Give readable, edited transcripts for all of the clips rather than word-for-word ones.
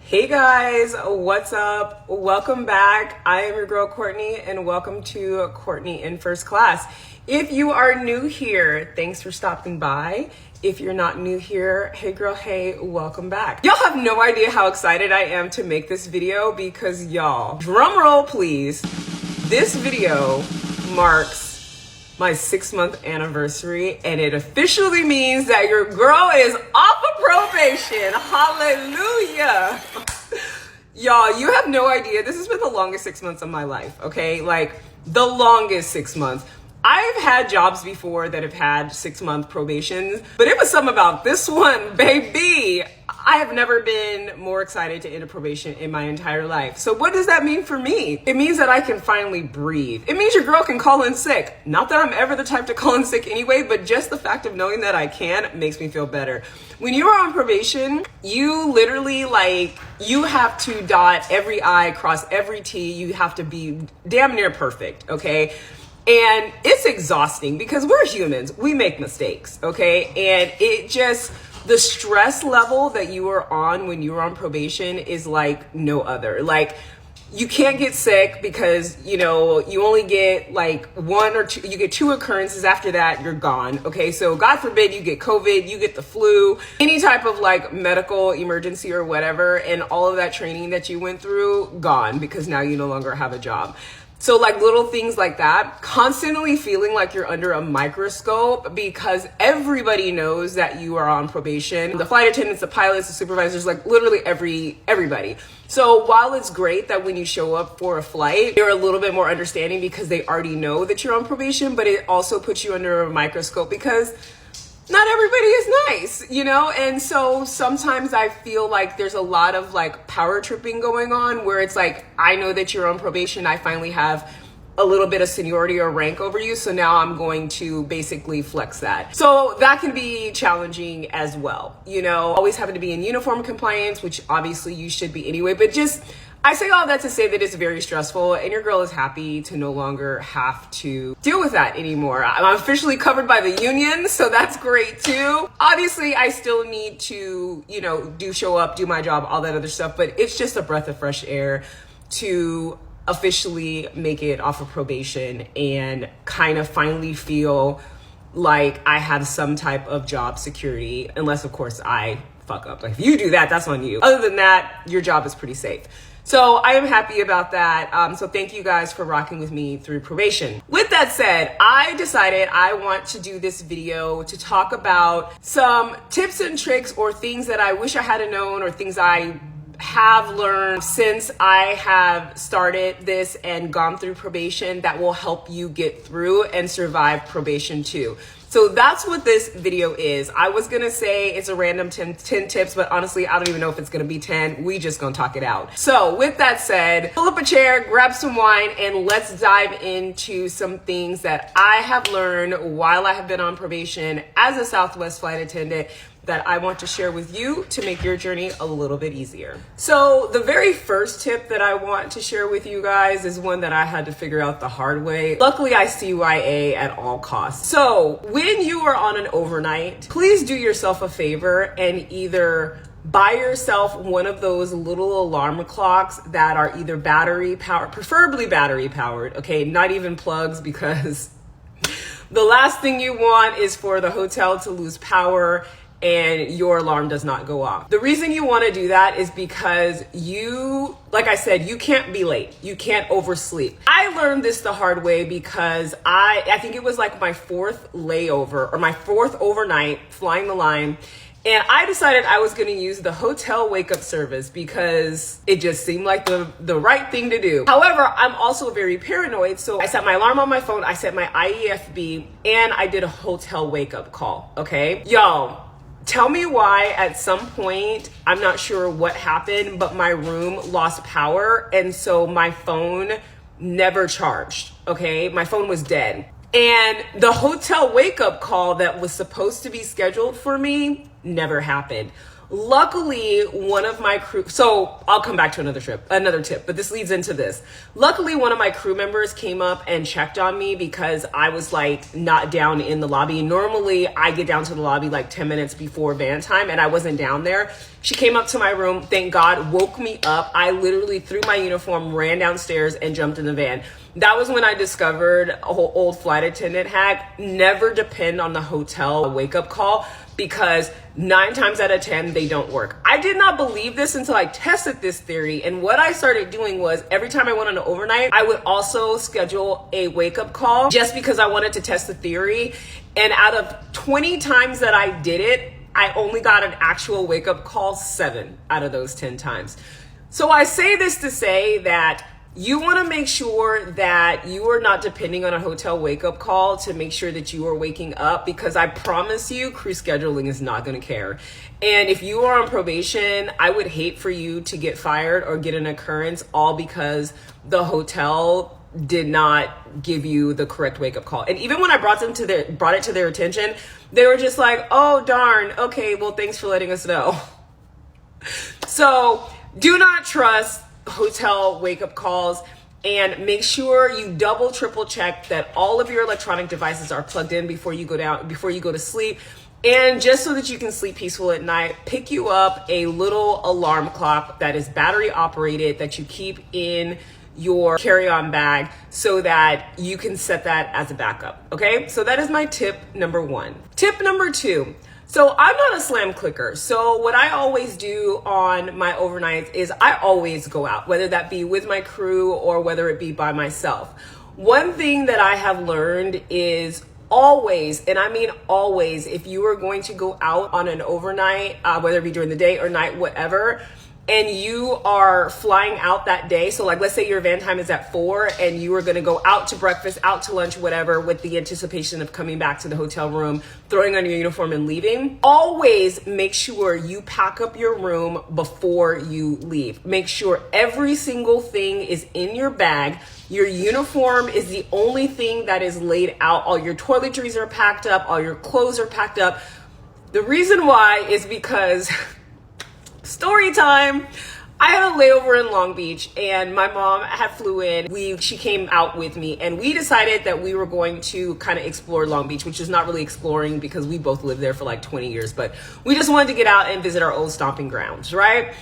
Hey guys, what's up? Welcome back. I am your girl Courtney and welcome to Courtney in First Class. If you are new here, thanks for stopping by. If you're not new here, hey girl, hey, welcome back. Y'all have no idea how excited I am to make this video because y'all, drum roll please, this video marks my 6-month anniversary and it officially means that your girl is off of probation. Hallelujah. Y'all, you have no idea. This has been the longest 6 months of my life, okay? Like the longest 6 months. I've had jobs before that have had 6-month probations, but it was something about this one, baby. I have never been more excited to enter probation in my entire life. So what does that mean for me? It means that I can finally breathe. It means your girl can call in sick. Not that I'm ever the type to call in sick anyway, but just the fact of knowing that I can makes me feel better. When you are on probation, you literally you have to dot every I, cross every T. You have to be damn near perfect, okay? And it's exhausting because we're humans. We make mistakes, okay? And the stress level that you are on when you're on probation is like no other. Like, you can't get sick because, you only get like one or two, you get 2 occurrences. After that, you're gone, okay? So God forbid you get COVID, you get the flu, any type of like medical emergency or whatever, and all of that training that you went through, gone, because now you no longer have a job. So like little things like that, constantly feeling like you're under a microscope because everybody knows that you are on probation. The flight attendants, the pilots, the supervisors, like literally everybody. So while it's great that when you show up for a flight, you're a little bit more understanding because they already know that you're on probation, but it also puts you under a microscope because not everybody is nice, And so sometimes I feel like there's a lot of like power tripping going on where it's like, I know that you're on probation. I finally have a little bit of seniority or rank over you. So now I'm going to basically flex that. So that can be challenging as well. Always having to be in uniform compliance, which obviously you should be anyway, but I say all that to say that it's very stressful and your girl is happy to no longer have to deal with that anymore. I'm officially covered by the union, so that's great too. Obviously, I still need to, show up, do my job, all that other stuff, but it's just a breath of fresh air to officially make it off of probation and kind of finally feel like I have some type of job security, unless of course I fuck up. Like if you do that, that's on you. Other than that, your job is pretty safe. So I am happy about that. So thank you guys for rocking with me through probation. With that said, I decided I want to do this video to talk about some tips and tricks or things that I wish I had known or things I have learned since I have started this and gone through probation that will help you get through and survive probation too. So that's what this video is. I was gonna say it's a random 10 tips, but honestly, I don't even know if it's gonna be 10. We just gonna talk it out. So with that said, pull up a chair, grab some wine, and let's dive into some things that I have learned while I have been on probation as a Southwest flight attendant that I want to share with you to make your journey a little bit easier. So the very first tip that I want to share with you guys is one that I had to figure out the hard way. Luckily, I CYA at all costs. So when you are on an overnight, please do yourself a favor and either buy yourself one of those little alarm clocks that are either battery powered, preferably battery powered, okay? Not even plugs, because the last thing you want is for the hotel to lose power and your alarm does not go off. The reason you want to do that is because like I said, you can't be late. You can't oversleep. I learned this the hard way because I think it was like my 4th layover or my 4th overnight flying the line. And I decided I was going to use the hotel wake up service because it just seemed like the right thing to do. However, I'm also very paranoid. So I set my alarm on my phone. I set my IEFB and I did a hotel wake up call. Okay, y'all. Tell me why at some point, I'm not sure what happened, but my room lost power. And so my phone never charged, okay? My phone was dead. And the hotel wake up call that was supposed to be scheduled for me never happened. Luckily, one of my crew, so I'll come back to another tip, but this leads into this. Luckily, one of my crew members came up and checked on me because I was like not down in the lobby. Normally, I get down to the lobby like 10 minutes before van time, and I wasn't down there. She came up to my room, thank God, woke me up. I literally threw my uniform, ran downstairs, and jumped in the van. That was when I discovered a whole old flight attendant hack. Never depend on the hotel wake-up call, because 9 times out of 10, they don't work. I did not believe this until I tested this theory. And what I started doing was every time I went on an overnight, I would also schedule a wake-up call just because I wanted to test the theory. And out of 20 times that I did it, I only got an actual wake-up call 7 out of those 10 times. So I say this to say that you want to make sure that you are not depending on a hotel wake-up call to make sure that you are waking up, because I promise you, crew scheduling is not going to care. And if you are on probation, I would hate for you to get fired or get an occurrence all because the hotel did not give you the correct wake-up call. And even when I brought it to their attention, they were just like, oh, darn. Okay, well, thanks for letting us know. So do not trust hotel wake-up calls, and make sure you double, triple check that all of your electronic devices are plugged in before you go to sleep. And just so that you can sleep peaceful at night, pick you up a little alarm clock that is battery operated that you keep in your carry-on bag so that you can set that as a backup. Okay, so that is my tip number 1. Tip number 2. So I'm not a slam clicker. So what I always do on my overnights is I always go out, whether that be with my crew or whether it be by myself. One thing that I have learned is always, and I mean always, if you are going to go out on an overnight, whether it be during the day or night, whatever, and you are flying out that day, so like let's say your van time is at 4 and you are going to go out to breakfast, out to lunch, whatever, with the anticipation of coming back to the hotel room, throwing on your uniform and leaving, always make sure you pack up your room before you leave. Make sure every single thing is in your bag. Your uniform is the only thing that is laid out. All your toiletries are packed up, all your clothes are packed up. The reason why is because story time. I had a layover in Long Beach and my mom had flew in. She came out with me and we decided that we were going to kind of explore Long Beach, which is not really exploring because we both lived there for like 20 years, but we just wanted to get out and visit our old stomping grounds, right?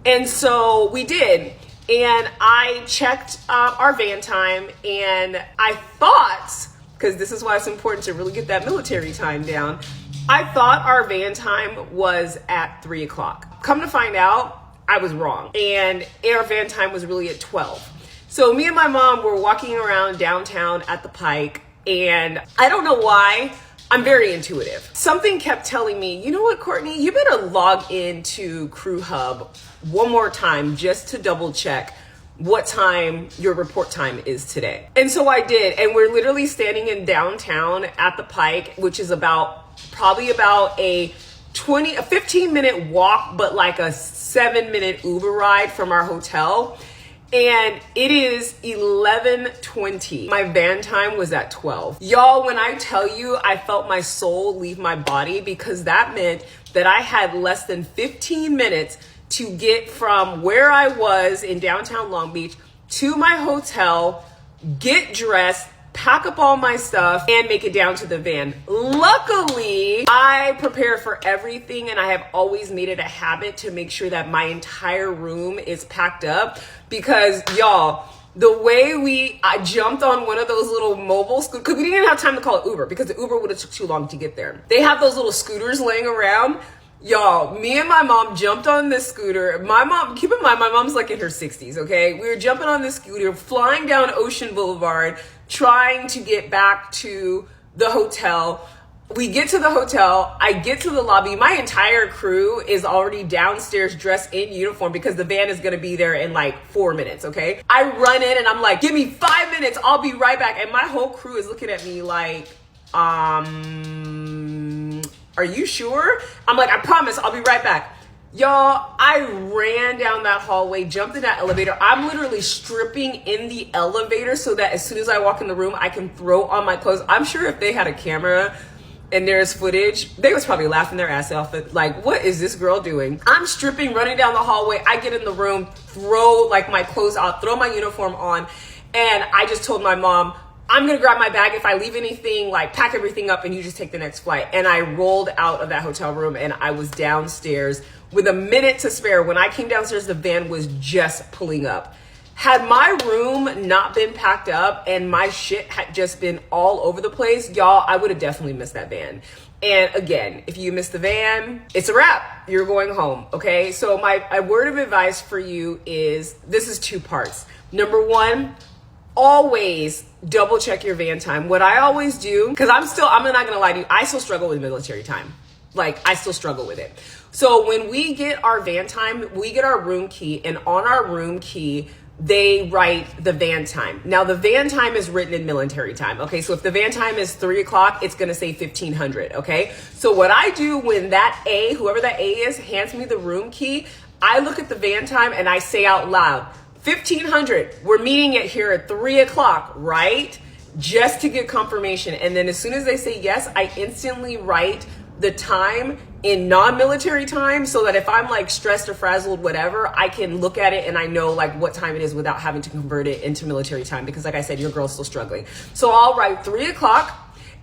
And so we did. And I checked our van time and I thought, because this is why it's important to really get that military time down, I thought our van time was at 3 o'clock. Come to find out, I was wrong. And our van time was really at 12. So me and my mom were walking around downtown at the Pike, and I don't know why, I'm very intuitive. Something kept telling me, you know what, Courtney, you better log into Crew Hub one more time just to double check what time your report time is today. And so I did, and we're literally standing in downtown at the Pike, which is probably about a 15-minute walk, but like a 7-minute Uber ride from our hotel. And it is 11:20. My van time was at 12. Y'all, when I tell you I felt my soul leave my body, because that meant that I had less than 15 minutes to get from where I was in downtown Long Beach to my hotel, get dressed, pack up all my stuff, and make it down to the van. Luckily, I prepare for everything, and I have always made it a habit to make sure that my entire room is packed up, because y'all, the way I jumped on one of those little mobile scooters, because we didn't have time to call it Uber, because the Uber would have took too long to get there. They have those little scooters laying around. Y'all, me and my mom jumped on this scooter. My mom, keep in mind, my mom's like in her 60s, okay? We were jumping on this scooter, flying down Ocean Boulevard, trying to get back to the hotel. We get to the hotel. I get to the lobby. My entire crew is already downstairs dressed in uniform because the van is going to be there in like 4 minutes, okay? I run in and I'm like, give me 5 minutes. I'll be right back. And my whole crew is looking at me like, are you sure? I'm like, I promise I'll be right back. Y'all, I ran down that hallway, jumped in that elevator. I'm literally stripping in the elevator so that as soon as I walk in the room, I can throw on my clothes. I'm sure if they had a camera and there's footage, they was probably laughing their ass off at, like, what is this girl doing? I'm stripping, running down the hallway. I get in the room, throw like my clothes out, throw my uniform on, and I just told my mom, I'm gonna grab my bag. If I leave anything, like pack everything up and you just take the next flight. And I rolled out of that hotel room and I was downstairs with a minute to spare. When I came downstairs, the van was just pulling up. Had my room not been packed up and my shit had just been all over the place, y'all, I would have definitely missed that van. And again, if you miss the van, it's a wrap. You're going home, okay? So my word of advice for you is, this is two parts. Number one, always double check your van time. What I always do, because I'm not gonna lie to you, I still struggle with military time. Like, I still struggle with it. So when we get our van time, we get our room key, and on our room key, they write the van time. Now the van time is written in military time. Okay. So if the van time is 3 o'clock, it's going to say 1500. Okay. So what I do when that A, whoever that A is, hands me the room key, I look at the van time and I say out loud, 1500, we're meeting it here at 3 o'clock, right? Just to get confirmation. And then as soon as they say yes, I instantly write the time in non-military time, so that if I'm like stressed or frazzled, whatever, I can look at it and I know like what time it is without having to convert it into military time. Because like I said, your girl's still struggling. So I'll write 3 o'clock,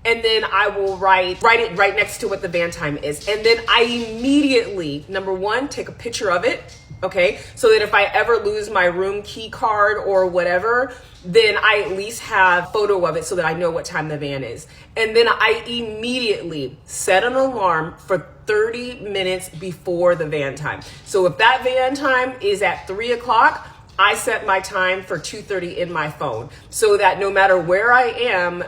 and then I will write it right next to what the van time is. And then I immediately, number one, take a picture of it. Okay. So that if I ever lose my room key card or whatever, then I at least have a photo of it so that I know what time the van is. And then I immediately set an alarm for 30 minutes before the van time. So if that van time is at 3 o'clock, I set my time for 2:30 in my phone, so that no matter where I am,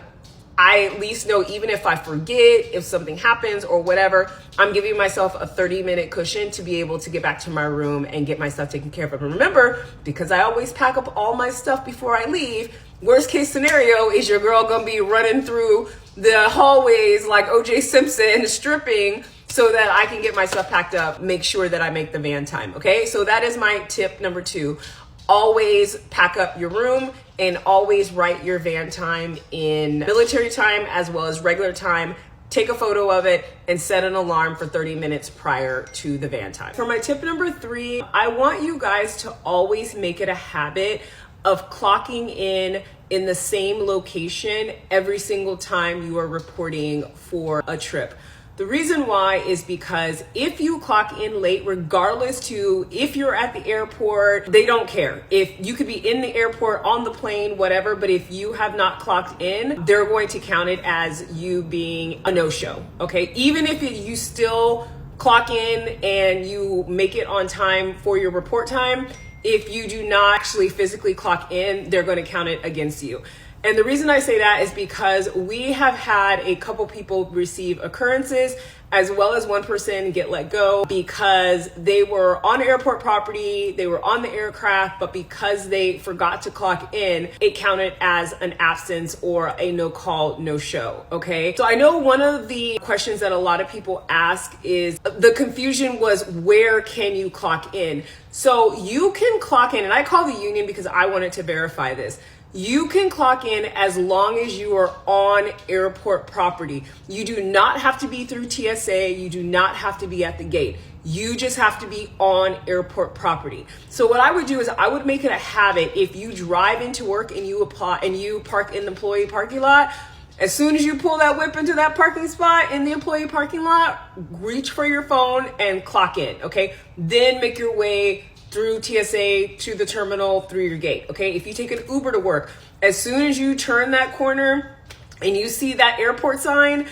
I at least know, even if I forget, if something happens or whatever, I'm giving myself a 30-minute cushion to be able to get back to my room and get my stuff taken care of. And remember, because I always pack up all my stuff before I leave, worst case scenario is your girl gonna be running through the hallways like OJ Simpson stripping, so that I can get my stuff packed up, make sure that I make the van time. Okay, so that is my tip number 2. Always pack up your room and always write your van time in military time as well as regular time. Take a photo of it and set an alarm for 30 minutes prior to the van time. For my tip number 3, I want you guys to always make it a habit of clocking in the same location every single time you are reporting for a trip. The reason why is because if you clock in late, regardless to if you're at the airport, they don't care. If you could be in the airport, on the plane, whatever, but if you have not clocked in, they're going to count it as you being a no-show, okay? Even if you still clock in and you make it on time for your report time, if you do not actually physically clock in, they're going to count it against you. And the reason I say that is because we have had a couple people receive occurrences, as well as one person get let go because they were on airport property, they were on the aircraft, but because they forgot to clock in, it counted as an absence or a no call, no show. Okay. So I know one of the questions that a lot of people ask is, the confusion was, where can you clock in? So you can clock in, and I call the union because I wanted to verify this. You can clock in as long as you are on airport property. You do not have to be through TSA. You do not have to be at the gate. You just have to be on airport property. So what I would do is I would make it a habit, if you drive into work and you park in the employee parking lot, as soon as you pull that whip into that parking spot in the employee parking lot, reach for your phone and clock in, okay? Then make your way through TSA to the terminal through your gate, okay? If you take an Uber to work, as soon as you turn that corner and you see that airport sign,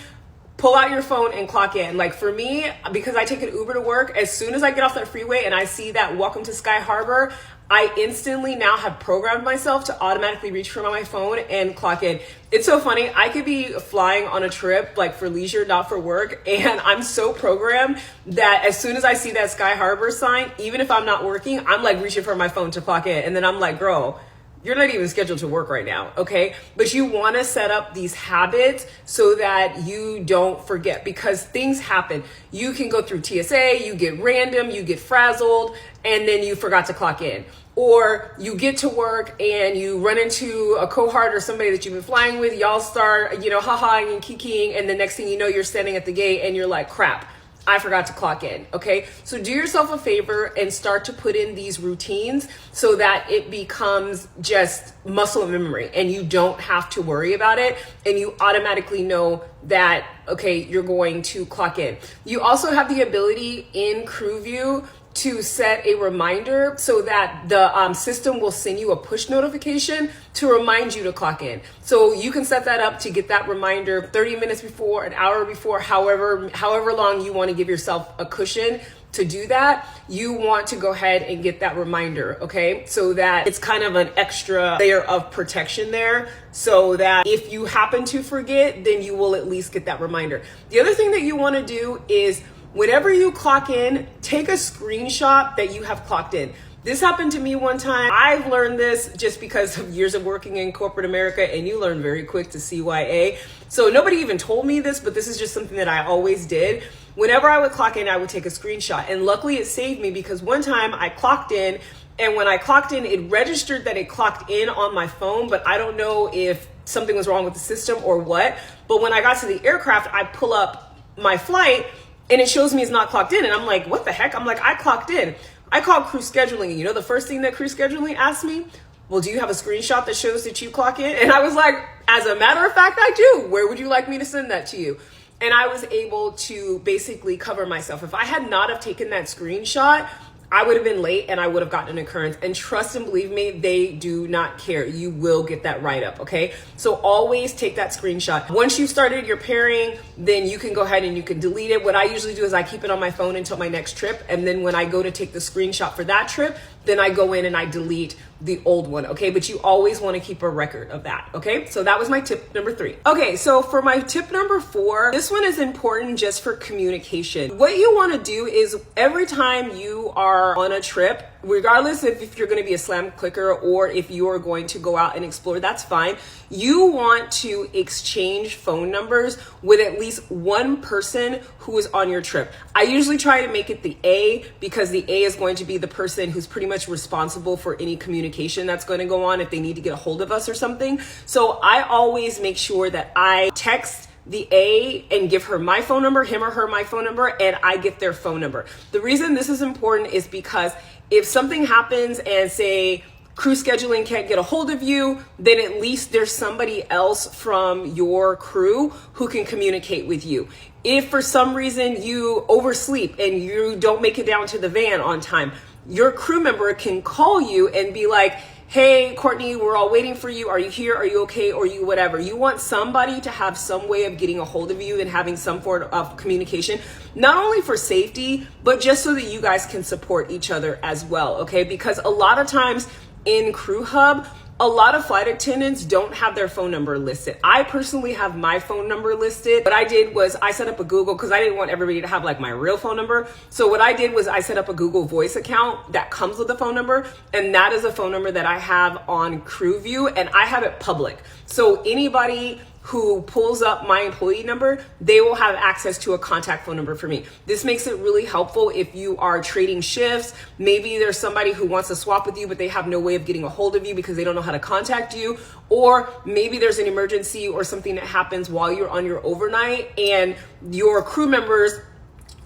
pull out your phone and clock in. Like for me, because I take an Uber to work, as soon as I get off that freeway and I see that welcome to Sky Harbor, I instantly now have programmed myself to automatically reach for my phone and clock in. It's so funny. I could be flying on a trip like for leisure, not for work. And I'm so programmed that as soon as I see that Sky Harbor sign, even if I'm not working, I'm like reaching for my phone to clock in. And then I'm like, girl, you're not even scheduled to work right now, okay? But you want to set up these habits so that you don't forget, because things happen. You can go through TSA, you get random, you get frazzled, and then you forgot to clock in. Or you get to work and you run into a cohort or somebody that you've been flying with, y'all start, ha-haing and kikiing, and the next thing you know, you're standing at the gate and you're like, crap, I forgot to clock in, okay? So do yourself a favor and start to put in these routines so that it becomes just muscle memory and you don't have to worry about it, and you automatically know that, okay, you're going to clock in. You also have the ability in Crew View to set a reminder so that the system will send you a push notification to remind you to clock in. So you can set that up to get that reminder 30 minutes before, an hour before, however long you want to give yourself a cushion to do that. You want to go ahead and get that reminder, okay? So that it's kind of an extra layer of protection there, so that if you happen to forget, then you will at least get that reminder. The other thing that you want to do is, whenever you clock in, take a screenshot that you have clocked in. This happened to me one time. I've learned this just because of years of working in corporate America, and you learn very quick to CYA. So nobody even told me this, but this is just something that I always did. Whenever I would clock in, I would take a screenshot. And luckily it saved me, because one time I clocked in, and when I clocked in, it registered that it clocked in on my phone, but I don't know if something was wrong with the system or what. But when I got to the aircraft, I pull up my flight, and it shows me it's not clocked in. And I'm like, what the heck? I'm like, I clocked in. I called crew scheduling. And you know the first thing that crew scheduling asked me? Well, do you have a screenshot that shows that you clock in? And I was like, as a matter of fact, I do. Where would you like me to send that to you? And I was able to basically cover myself. If I had not have taken that screenshot, I would have been late and I would have gotten an occurrence. And trust and believe me, they do not care. You will get that write-up, okay? So always take that screenshot. Once you've started your pairing, then you can go ahead and you can delete it. What I usually do is I keep it on my phone until my next trip. And then when I go to take the screenshot for that trip, then I go in and I delete the old one, okay? But you always want to keep a record of that, okay? So that was my tip number 3. Okay, so for my tip number 4, this one is important just for communication. What you want to do is every time you are on a trip, regardless if you're going to be a slam clicker or if you are going to go out and explore, that's fine. You want to exchange phone numbers with at least one person who is on your trip. I usually try to make it the A, because the A is going to be the person who's pretty much responsible for any communication that's going to go on if they need to get a hold of us or something. So I always make sure that I text the A and give her my phone number, him or her my phone number, and I get their phone number. The reason this is important is because if something happens and say crew scheduling can't get a hold of you, then at least there's somebody else from your crew who can communicate with you. If for some reason you oversleep and you don't make it down to the van on time, your crew member can call you and be like, hey, Courtney, we're all waiting for you. Are you here? Are you okay? Or you whatever. You want somebody to have some way of getting a hold of you and having some form of communication, not only for safety, but just so that you guys can support each other as well, okay? Because a lot of times in Crew Hub, a lot of flight attendants don't have their phone number listed. I personally have my phone number listed. What I did was I set up a Google, because I didn't want everybody to have like my real phone number. So what I did was I set up a Google Voice account that comes with the phone number. And that is a phone number that I have on Crew View, and I have it public. So anybody who pulls up my employee number, they will have access to a contact phone number for me. This makes it really helpful if you are trading shifts. Maybe there's somebody who wants to swap with you, but they have no way of getting a hold of you because they don't know how to contact you. Or maybe there's an emergency or something that happens while you're on your overnight and your crew members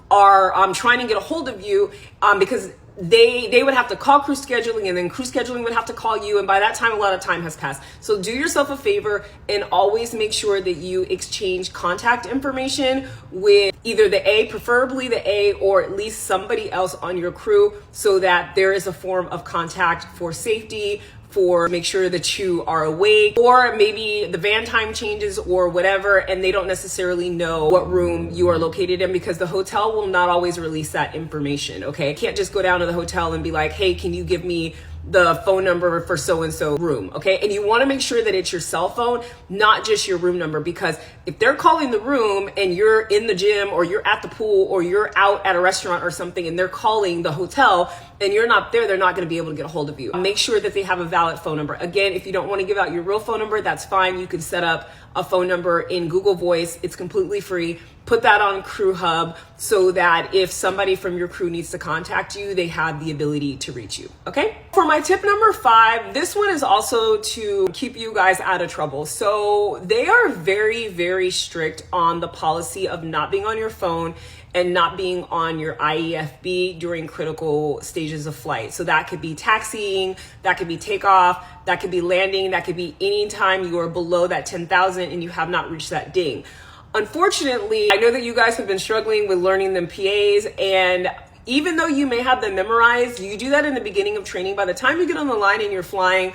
are trying to get a hold of you because they would have to call crew scheduling, and then crew scheduling would have to call you, and by that time a lot of time has passed. So do yourself a favor and always make sure that you exchange contact information with either the A, preferably the A, or at least somebody else on your crew, so that there is a form of contact for safety, for make sure that you are awake, or maybe the van time changes or whatever, and they don't necessarily know what room you are located in, because the hotel will not always release that information, okay? You can't just go down to the hotel and be like, hey, can you give me the phone number for so-and-so room, okay? And you wanna make sure that it's your cell phone, not just your room number, because if they're calling the room and you're in the gym or you're at the pool or you're out at a restaurant or something and they're calling the hotel, and you're not there, they're not going to be able to get a hold of you. Make sure that they have a valid phone number. Again, if you don't want to give out your real phone number, that's fine. You can set up a phone number in Google Voice. It's completely free. Put that on Crew Hub so that if somebody from your crew needs to contact you, they have the ability to reach you, okay? For my tip number 5, this one is also to keep you guys out of trouble. So they are very, very strict on the policy of not being on your phone and not being on your IEFB during critical stages of flight. So that could be taxiing, that could be takeoff, that could be landing, that could be anytime you are below that 10,000 and you have not reached that ding. Unfortunately, I know that you guys have been struggling with learning them PAs, and even though you may have them memorized, you do that in the beginning of training. By the time you get on the line and you're flying,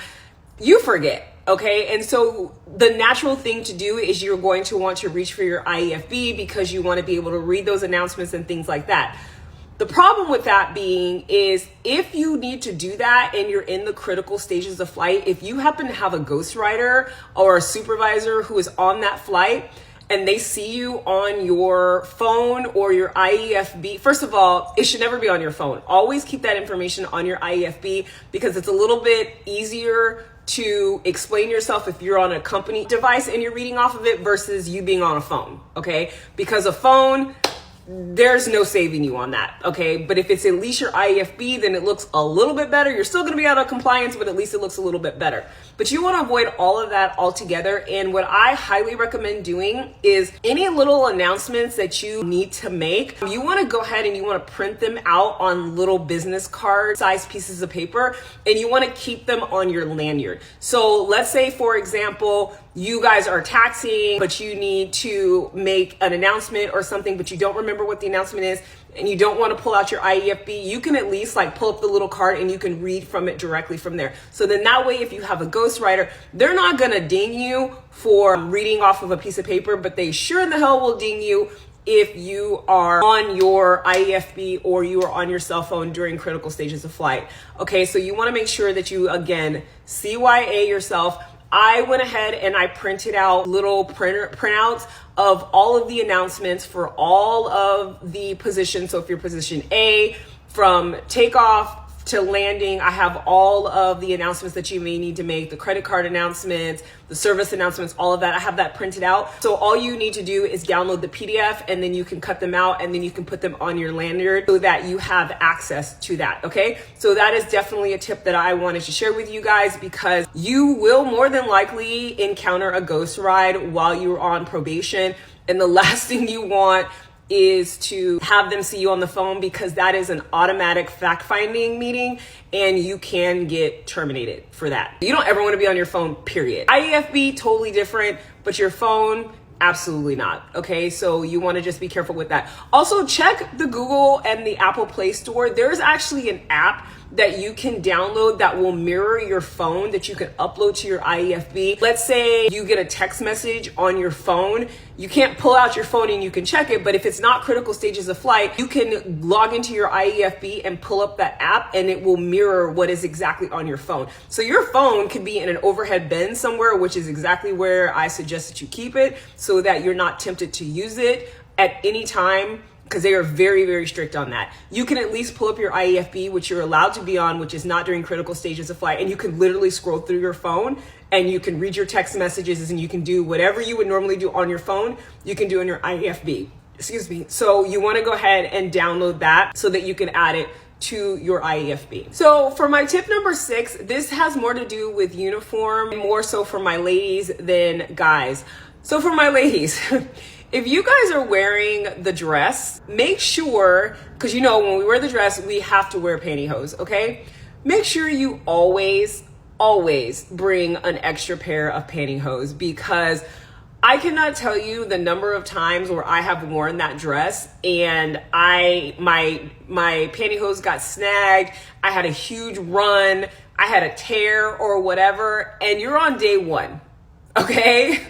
you forget. Okay, and so the natural thing to do is you're going to want to reach for your IEFB because you want to be able to read those announcements and things like that. The problem with that being is if you need to do that and you're in the critical stages of flight, if you happen to have a ghostwriter or a supervisor who is on that flight and they see you on your phone or your IEFB, first of all, it should never be on your phone. Always keep that information on your IEFB because it's a little bit easier to explain yourself if you're on a company device and you're reading off of it versus you being on a phone, okay? Because a phone, there's no saving you on that, okay? But if it's at least your IEFB, then it looks a little bit better. You're still gonna be out of compliance, but at least it looks a little bit better. But you wanna avoid all of that altogether. And what I highly recommend doing is any little announcements that you need to make, you wanna go ahead and you wanna print them out on little business card size pieces of paper, and you wanna keep them on your lanyard. So let's say, for example, you guys are taxiing, but you need to make an announcement or something, but you don't remember what the announcement is, and you don't want to pull out your IEFB, you can at least like pull up the little card and you can read from it directly from there. So then that way, if you have a ghostwriter, they're not gonna ding you for reading off of a piece of paper, but they sure in the hell will ding you if you are on your IEFB or you are on your cell phone during critical stages of flight. Okay, so you wanna make sure that you, again, CYA yourself. I went ahead and I printed out little printouts of all of the announcements for all of the positions. So if you're position A, from takeoff to landing, I have all of the announcements that you may need to make, the credit card announcements, the service announcements, all of that. I have that printed out. So all you need to do is download the PDF and then you can cut them out and then you can put them on your lanyard so that you have access to that, okay? So that is definitely a tip that I wanted to share with you guys because you will more than likely encounter a ghost ride while you're on probation. And the last thing you want is to have them see you on the phone because that is an automatic fact-finding meeting and you can get terminated for that. You don't ever want to be on your phone, period. IEFB, totally different, but your phone, absolutely not. Okay, so you want to just be careful with that. Also, check the Google and the Apple Play Store. There's actually an app that you can download that will mirror your phone that you can upload to your IEFB. Let's say you get a text message on your phone. You can't pull out your phone and you can check it, but if it's not critical stages of flight, you can log into your IEFB and pull up that app and it will mirror what is exactly on your phone. So your phone could be in an overhead bin somewhere, which is exactly where I suggest that you keep it so that you're not tempted to use it at any time, because they are very, very strict on that. You can at least pull up your IEFB, which you're allowed to be on, which is not during critical stages of flight, and you can literally scroll through your phone and you can read your text messages and you can do whatever you would normally do on your phone, you can do on your IEFB. Excuse me. So you want to go ahead and download that so that you can add it to your IEFB. So for my tip number 6, this has more to do with uniform, more so for my ladies than guys. So for my ladies, if you guys are wearing the dress, make sure, because you know when we wear the dress, we have to wear pantyhose, okay? Make sure you always bring an extra pair of pantyhose because I cannot tell you the number of times where I have worn that dress and my pantyhose got snagged, I had a huge run, I had a tear or whatever, and you're on day 1, okay?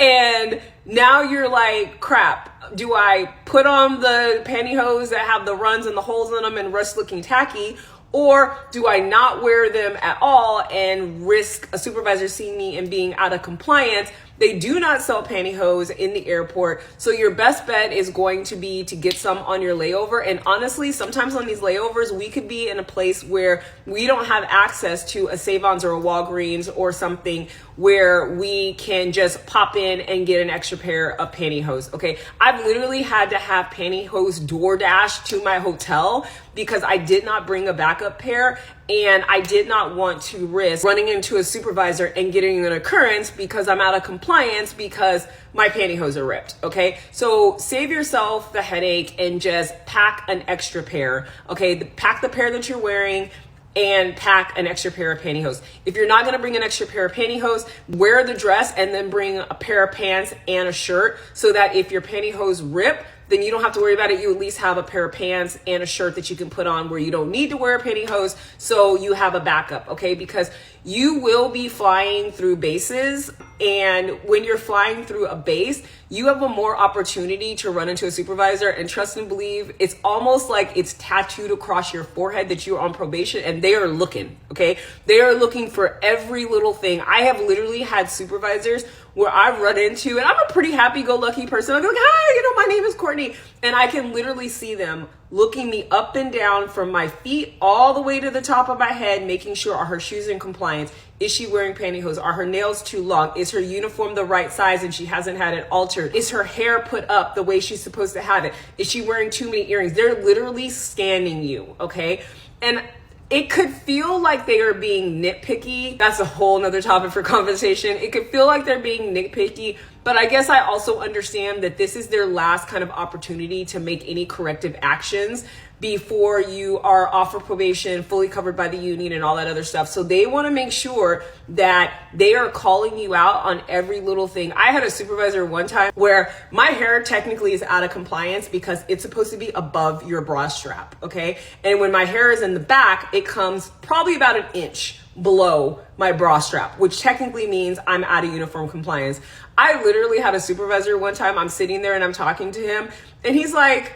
And now you're like, crap, do I put on the pantyhose that have the runs and the holes in them and risk looking tacky? Or do I not wear them at all and risk a supervisor seeing me and being out of compliance They do not sell pantyhose in the airport. So your best bet is going to be to get some on your layover. And honestly, sometimes on these layovers, we could be in a place where we don't have access to a Savon's or a Walgreens or something where we can just pop in and get an extra pair of pantyhose. Okay, I've literally had to have pantyhose DoorDash to my hotel because I did not bring a backup pair, and I did not want to risk running into a supervisor and getting an occurrence because I'm out of compliance because my pantyhose are ripped. Okay, so save yourself the headache and just pack an extra pair. Okay, pack the pair that you're wearing and pack an extra pair of pantyhose. If you're not gonna bring an extra pair of pantyhose, wear the dress and then bring a pair of pants and a shirt so that if your pantyhose rip, then you don't have to worry about it. You at least have a pair of pants and a shirt that you can put on where you don't need to wear a pantyhose, so you have a backup, okay? Because you will be flying through bases, and when you're flying through a base, you have a more opportunity to run into a supervisor, and trust and believe, it's almost like it's tattooed across your forehead that you're on probation, and they are looking, okay? They are looking for every little thing. I have literally had supervisors where I've run into, and I'm a pretty happy-go-lucky person. I'll be like, hi, my name is Courtney. And I can literally see them looking me up and down from my feet all the way to the top of my head, making sure, are her shoes in compliance? Is she wearing pantyhose? Are her nails too long? Is her uniform the right size and she hasn't had it altered? Is her hair put up the way she's supposed to have it? Is she wearing too many earrings? They're literally scanning you, okay? And it could feel like they are being nitpicky. That's a whole nother topic for conversation. It could feel like they're being nitpicky, but I guess I also understand that this is their last kind of opportunity to make any corrective actions before you are off of probation, fully covered by the union and all that other stuff. So they want to make sure that they are calling you out on every little thing. I had a supervisor one time where my hair technically is out of compliance because it's supposed to be above your bra strap, okay? And when my hair is in the back, it comes probably about an inch below my bra strap, which technically means I'm out of uniform compliance. I literally had a supervisor one time, I'm sitting there and I'm talking to him, and he's like,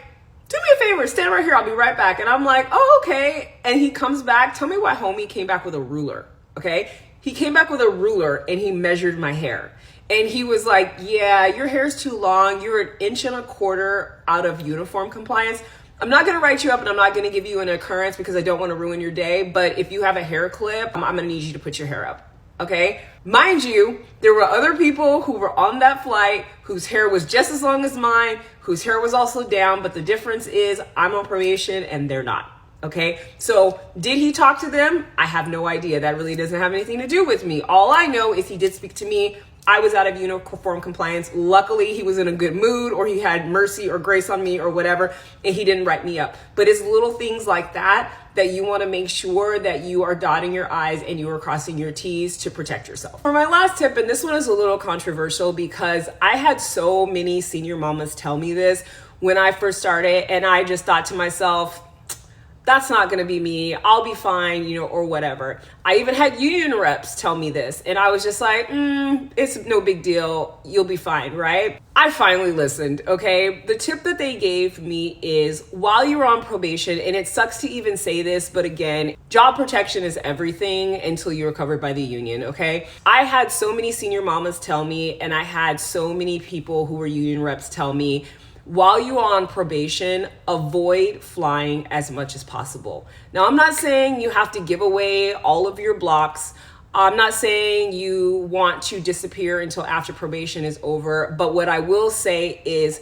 do me a favor, stand right here, I'll be right back. And I'm like, oh, okay. And he comes back. Tell me why homie came back with a ruler, okay? He came back with a ruler and he measured my hair. And he was like, yeah, your hair's too long. You're an inch and a quarter out of uniform compliance. I'm not gonna write you up and I'm not gonna give you an occurrence because I don't wanna ruin your day. But if you have a hair clip, I'm gonna need you to put your hair up. Okay, mind you, there were other people who were on that flight whose hair was just as long as mine, whose hair was also down, but the difference is I'm on probation and they're not. Okay, so did he talk to them? I have no idea. That really doesn't have anything to do with me. All I know is he did speak to me. I was out of uniform compliance. Luckily, he was in a good mood, or he had mercy or grace on me or whatever, and he didn't write me up. But it's little things like that that you want to make sure that you are dotting your I's and you are crossing your T's to protect yourself. For my last tip, and this one is a little controversial because I had so many senior mamas tell me this when I first started, and I just thought to myself, that's not gonna be me, I'll be fine, or whatever. I even had union reps tell me this, and I was just like, it's no big deal, you'll be fine, right? I finally listened, okay? The tip that they gave me is while you're on probation, and it sucks to even say this, but again, job protection is everything until you're covered by the union, okay? I had so many senior mamas tell me, and I had so many people who were union reps tell me, while you're on probation, avoid flying as much as possible. Now, I'm not saying you have to give away all of your blocks. I'm not saying you want to disappear until after probation is over. But what I will say is,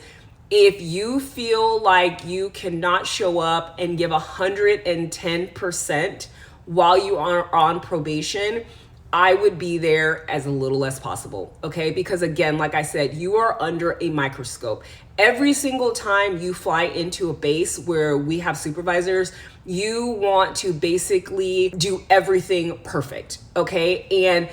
if you feel like you cannot show up and give 110% while you are on probation, I would be there as little as possible, okay? Because again, like I said, you are under a microscope. Every single time you fly into a base where we have supervisors, you want to basically do everything perfect, okay? And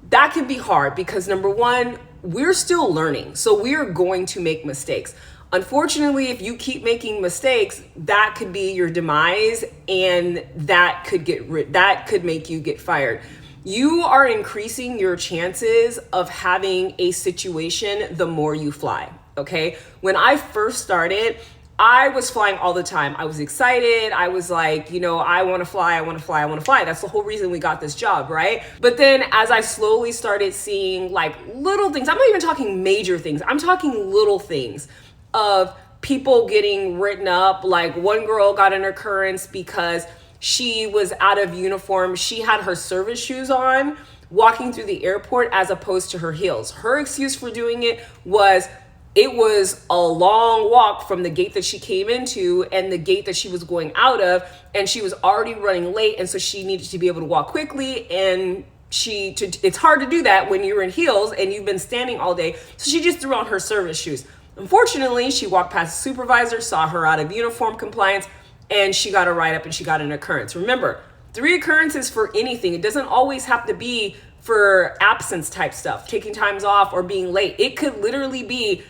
that can be hard because number one, we're still learning. So we are going to make mistakes. Unfortunately, if you keep making mistakes, that could be your demise, and that could make you get fired. You are increasing your chances of having a situation the more you fly, okay? When I first started, I was flying all the time. I was excited. I was like, you know, I want to fly, I want to fly, I want to fly. That's the whole reason we got this job, right? But then as I slowly started seeing like little things, I'm not even talking major things, I'm talking little things of people getting written up. Like one girl got an occurrence because she was out of uniform. She had her service shoes on walking through the airport as opposed to her heels. Her excuse for doing it was a long walk from the gate that she came into and the gate that she was going out of, and she was already running late, and so she needed to be able to walk quickly, and it's hard to do that when you're in heels and you've been standing all day, so she just threw on her service shoes. Unfortunately, she walked past the supervisor, saw her out of uniform compliance, and she got a write-up and she got an occurrence. Remember, 3 occurrences for anything. It doesn't always have to be for absence type stuff, taking times off or being late. It could literally be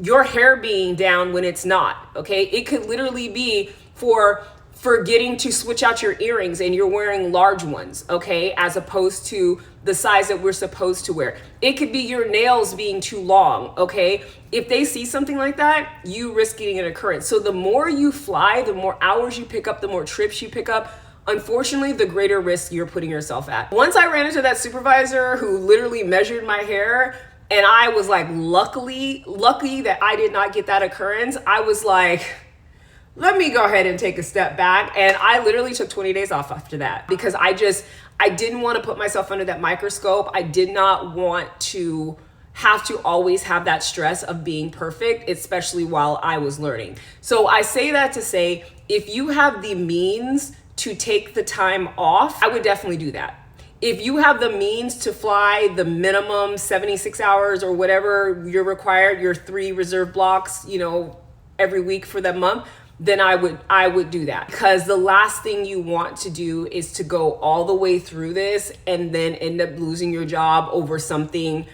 your hair being down when it's not, okay? It could literally be for forgetting to switch out your earrings and you're wearing large ones, okay? As opposed to the size that we're supposed to wear. It could be your nails being too long, okay? If they see something like that, you risk getting an occurrence. So the more you fly, the more hours you pick up, the more trips you pick up, unfortunately, the greater risk you're putting yourself at. Once I ran into that supervisor who literally measured my hair, and I was like, lucky that I did not get that occurrence. I was like, let me go ahead and take a step back. And I literally took 20 days off after that because I didn't want to put myself under that microscope. I did not want to have to always have that stress of being perfect, especially while I was learning. So I say that to say, if you have the means to take the time off, I would definitely do that. If you have the means to fly the minimum 76 hours or whatever you're required, your 3 reserve blocks, you know, every week for that month, then I would do that. Because the last thing you want to do is to go all the way through this and then end up losing your job over something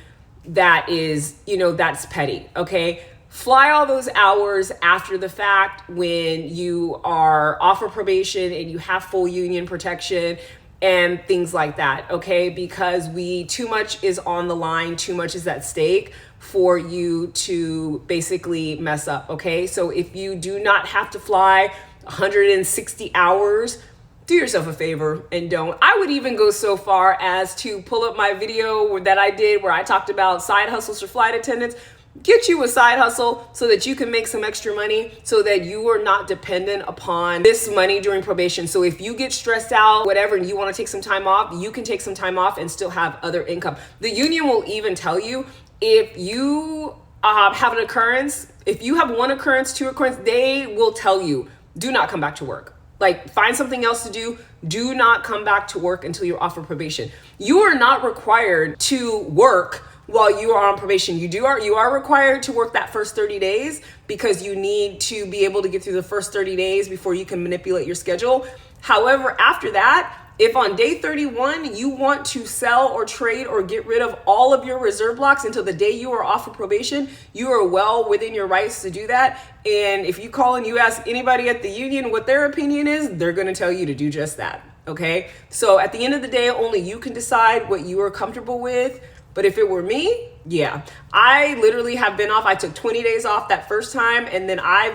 that is, you know, that's petty, okay? Fly all those hours after the fact when you are off of probation and you have full union protection and things like that, okay? Because too much is on the line, too much is at stake for you to basically mess up, okay? So if you do not have to fly 160 hours, do yourself a favor and don't. I would even go so far as to pull up my video that I did where I talked about side hustles for flight attendants. Get you a side hustle so that you can make some extra money so that you are not dependent upon this money during probation. So if you get stressed out, whatever, and you want to take some time off, you can take some time off and still have other income. The union will even tell you if you have an occurrence, if you have 1 occurrence, 2 occurrence, they will tell you, do not come back to work. Like, find something else to do. Do not come back to work until you're off of probation. You are not required to work while you are on probation. You are required to work that first 30 days because you need to be able to get through the first 30 days before you can manipulate your schedule. However, after that, if on day 31 you want to sell or trade or get rid of all of your reserve blocks until the day you are off of probation, you are well within your rights to do that. And if you call and you ask anybody at the union what their opinion is, they're going to tell you to do just that. Okay? So at the end of the day, only you can decide what you are comfortable with. But if it were me, yeah, I literally have been off. I took 20 days off that first time. And then my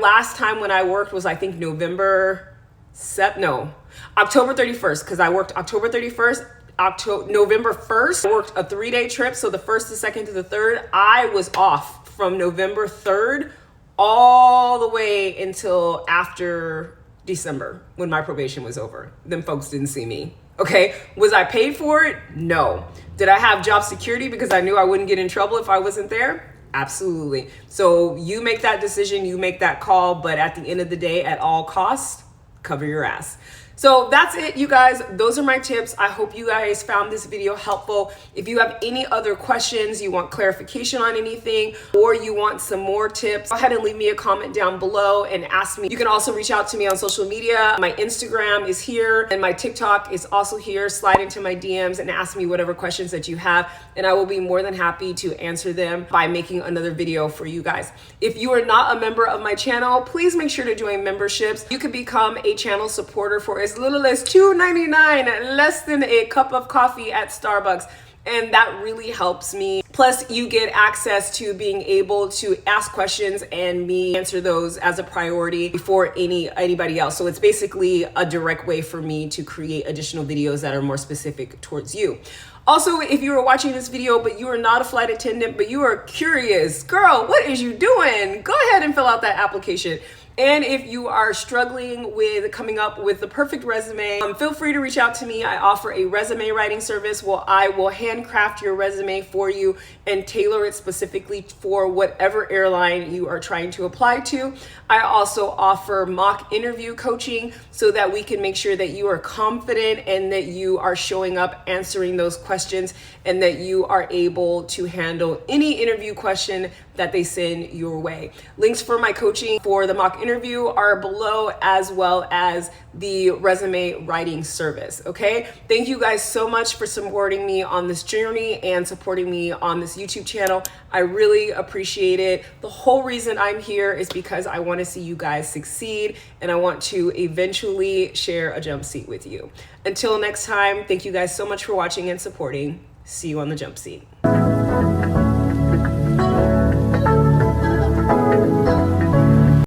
last time when I worked was, October 31st, because I worked October 31st, November 1st, I worked a 3-day trip. So the 1st, the 2nd to the 3rd, I was off from November 3rd all the way until after December when my probation was over. Them folks didn't see me. Okay, was I paid for it? No. Did I have job security because I knew I wouldn't get in trouble if I wasn't there? Absolutely. So you make that decision, you make that call, but at the end of the day, at all costs, cover your ass. So that's it, you guys. Those are my tips. I hope you guys found this video helpful. If you have any other questions, you want clarification on anything, or you want some more tips, go ahead and leave me a comment down below and ask me. You can also reach out to me on social media. My Instagram is here and my TikTok is also here. Slide into my DMs and ask me whatever questions that you have, and I will be more than happy to answer them by making another video for you guys. If you are not a member of my channel, please make sure to join memberships. You can become a channel supporter for as little as $2.99, less than a cup of coffee at Starbucks. and that really helps me. Plus, you get access to being able to ask questions and me answer those as a priority before anybody else. So it's basically a direct way for me to create additional videos that are more specific towards you. Also, if you are watching this video, but you are not a flight attendant, but you are curious, girl, what is you doing? Go ahead and fill out that application. And if you are struggling with coming up with the perfect resume, feel free to reach out to me. I offer a resume writing service where I will handcraft your resume for you and tailor it specifically for whatever airline you are trying to apply to. I also offer mock interview coaching so that we can make sure that you are confident and that you are showing up answering those questions and that you are able to handle any interview question that they send your way. Links for my coaching for the mock interview are below, as well as the resume writing service. Okay, thank you guys so much for supporting me on this journey and supporting me on this YouTube channel. I really appreciate it. The whole reason I'm here is because I want to see you guys succeed, and I want to eventually share a jump seat with you. Until next time, thank you guys so much for watching and supporting. See you on the jump seat.